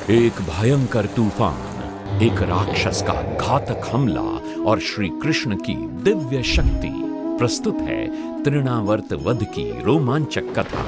एक भयंकर तूफान, एक राक्षस का घातक हमला और श्री कृष्ण की दिव्य शक्ति। प्रस्तुत है तृणावर्त वध की रोमांचक कथा।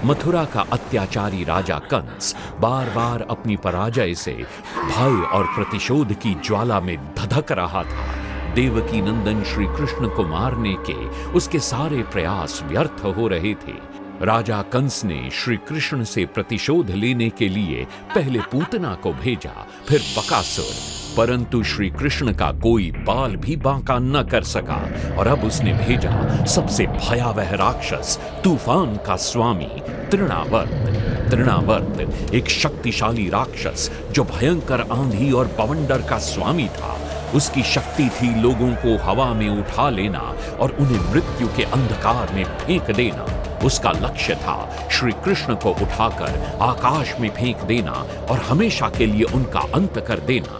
मथुरा का अत्याचारी राजा कंस बार बार अपनी पराजय से भय और प्रतिशोध की ज्वाला में धधक रहा था। देवकी नंदन श्री कृष्ण को मारने के उसके सारे प्रयास व्यर्थ हो रहे थे। राजा कंस ने श्री कृष्ण से प्रतिशोध लेने के लिए पहले पूतना को भेजा, फिर बकासुर, परंतु श्री कृष्ण का कोई बाल भी बांका न कर सका और अब उसने भेजा सबसे भयावह राक्षस, तूफान का स्वामी तृणावर्त। तृणावर्त एक शक्तिशाली राक्षस जो भयंकर आंधी और बवंडर का स्वामी था। उसकी शक्ति थी लोगों को हवा में उठा लेना और उन्हें मृत्यु के अंधकार में फेंक देना। उसका लक्ष्य था श्री कृष्ण को उठाकर आकाश में फेंक देना और हमेशा के लिए उनका अंत कर देना।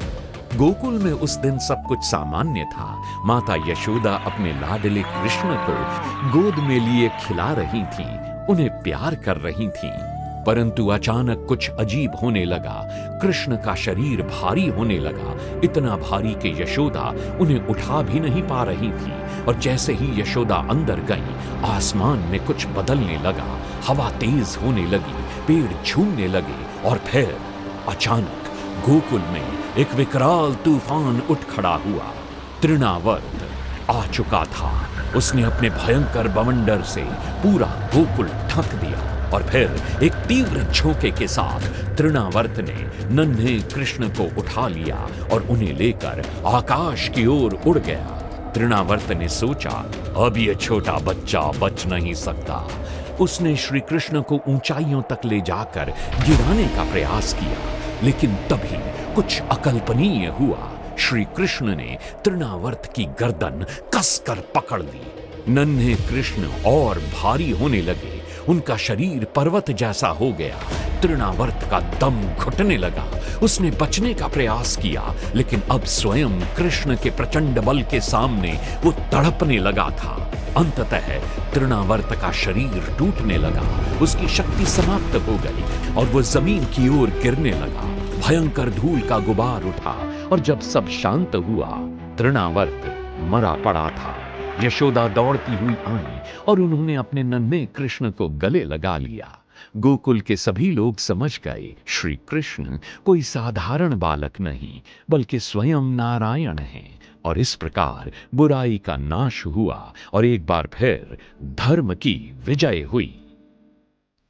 गोकुल में उस दिन सब कुछ सामान्य था। माता यशोदा अपने लाडले कृष्ण को गोद में लिए खिला रही थीं, उन्हें प्यार कर रही थीं। परंतु अचानक कुछ अजीब होने लगा। कृष्ण का शरीर भारी होने लगा, इतना भारी कि यशोदा उन्हें उठा भी नहीं पा रही थी। और जैसे ही यशोदा अंदर गई, आसमान में कुछ बदलने लगा, हवा तेज होने लगी, पेड़ झूमने लगे और फिर अचानक गोकुल में एक विकराल तूफान उठ खड़ा हुआ। तृणावर्त आ चुका था। उसने अपने भयंकर बवंडर से पूरा गोकुल ढक दिया और फिर एक तीव्र झोंके के साथ तृणावर्त ने नन्हे कृष्ण को उठा लिया और उन्हें लेकर आकाश की ओर उड़ गया। तृणावर्त ने सोचा, अब ये छोटा बच्चा बच नहीं सकता। उसने श्री कृष्ण को ऊंचाइयों तक ले जाकर गिराने का प्रयास किया, लेकिन तभी कुछ अकल्पनीय हुआ। श्री कृष्ण ने तृणावर्त की गर्दन कसकर पकड़ ली। नन्हे कृष्ण और भारी होने लगे, उनका शरीर पर्वत जैसा हो गया। तृणावर्त का दम घुटने लगा। उसने बचने का प्रयास किया, लेकिन अब स्वयं कृष्ण के प्रचंड बल के सामने वो तड़पने लगा था। अंततः तृणावर्त का शरीर टूटने लगा, उसकी शक्ति समाप्त हो गई और वो जमीन की ओर गिरने लगा। भयंकर धूल का गुबार उठा और जब सब शांत हुआ, तृणावर्त मरा पड़ा था। यशोदा दौड़ती हुई आई और उन्होंने अपने नन्हे कृष्ण को गले लगा लिया। गोकुल के सभी लोग समझ गए, श्री कृष्ण कोई साधारण बालक नहीं, बल्कि स्वयं नारायण हैं। और इस प्रकार बुराई का नाश हुआ और एक बार फिर धर्म की विजय हुई।